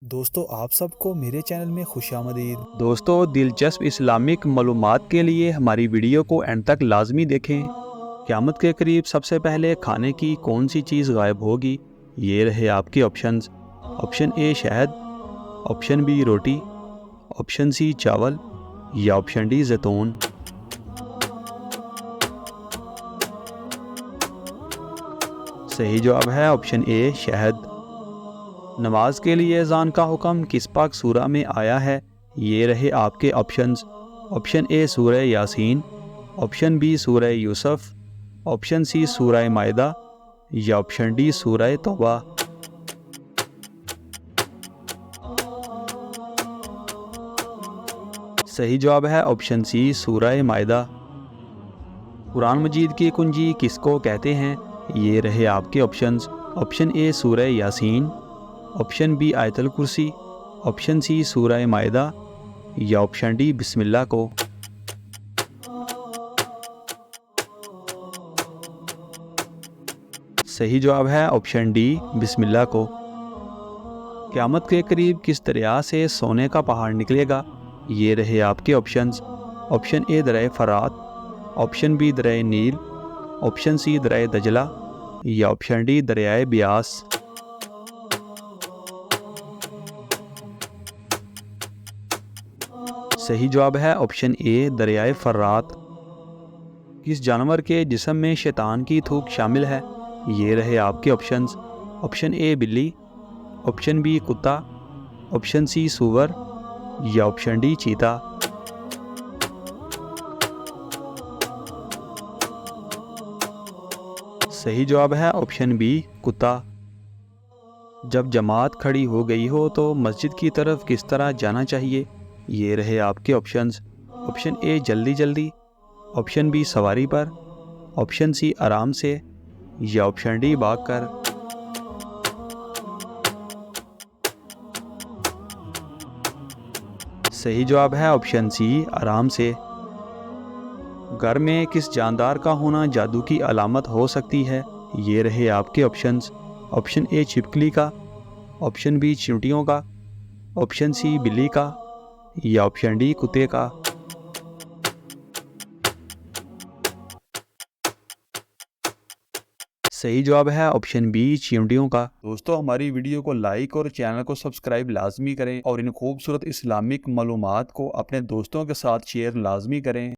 दोस्तों आप सबको मेरे चैनल में खुशामदीद। दोस्तों, दिलचस्प इस्लामिक मालूमात के लिए हमारी वीडियो को एंड तक लाजमी देखें। क़यामत के करीब सबसे पहले खाने की कौन सी चीज़ गायब होगी? ये रहे आपके ऑप्शंस। ऑप्शन ए शहद, ऑप्शन बी रोटी, ऑप्शन सी चावल या ऑप्शन डी जैतून। सही जवाब है ऑप्शन ए शहद। नमाज के लिए अज़ान का हुक्म किस पाक सूरा में आया है? ये रहे आपके ऑप्शंस। ऑप्शन ए सूरह यासीन, ऑप्शन बी सूरह यूसुफ, ऑप्शन सी सूरह माइदा या ऑप्शन डी सूरह तौबा। सही जवाब है ऑप्शन सी सूरह माइदा। कुरान मजीद की कुंजी किसको कहते हैं? ये रहे आपके ऑप्शंस। ऑप्शन ए सूरह यासीन, ऑप्शन बी आयतल कुर्सी, ऑप्शन सी सूरह माइदा या ऑप्शन डी बिस्मिल्लाह को। सही जवाब है ऑप्शन डी बिस्मिल्लाह को। क़यामत के करीब किस दरिया से सोने का पहाड़ निकलेगा? ये रहे आपके ऑप्शंस। ऑप्शन ए दरिया फरात, ऑप्शन बी दरिया नील, ऑप्शन सी दरिया दजला या ऑप्शन डी दरिया ब्यास। सही जवाब है ऑप्शन ए दरियाए फरात। किस जानवर के जिस्म में शैतान की थूक शामिल है? ये रहे आपके ऑप्शंस। ऑप्शन ए बिल्ली, ऑप्शन बी कुत्ता, ऑप्शन सी सूअर या ऑप्शन डी चीता। सही जवाब है ऑप्शन बी कुत्ता। जब जमात खड़ी हो गई हो तो मस्जिद की तरफ किस तरह जाना चाहिए? ये रहे आपके ऑप्शंस। ऑप्शन ए जल्दी जल्दी, ऑप्शन बी सवारी पर, ऑप्शन सी आराम से या ऑप्शन डी भागकर। सही जवाब है ऑप्शन सी आराम से। घर में किस जानदार का होना जादू की अलामत हो सकती है? ये रहे आपके ऑप्शंस। ऑप्शन ए छिपकली का, ऑप्शन बी चींटियों का, ऑप्शन सी बिल्ली का या ऑप्शन डी कुत्ते का। सही जवाब है ऑप्शन बी चींटियों का। दोस्तों हमारी वीडियो को लाइक और चैनल को सब्सक्राइब लाजमी करें और इन खूबसूरत इस्लामिक मालूमात को अपने दोस्तों के साथ शेयर लाजमी करें।